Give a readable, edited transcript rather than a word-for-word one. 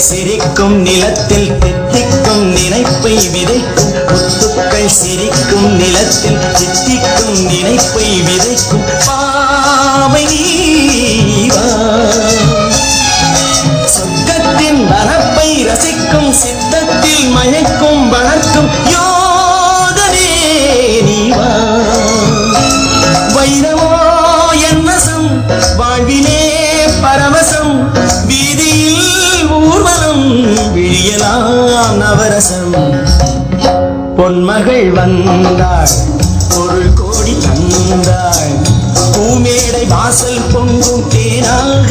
சிரிக்கும் நிலத்தில் தித்திக்கும் நினைப்பை விதைக்கும் முத்துக்கள் சிரிக்கும் நிலத்தில் தித்திக்கும் நினைப்பை விதைக்கும் பாவை நீவா சொர்க்கத்தின் வரப்பை ரசிக்கும் சித்தத்தில் மயக்கும் வளர்க்கும் யோகனே நீவா வைரமோ என்னசம் வாழ்விலே பரவசம் வீதியில் ஊர்வலம் விழியலாம் நவரசம் பொன்மகள் வந்தாள் பொருள் கோடி தந்தாள் பூமேடை வாசல் பொங்கும் தேனாக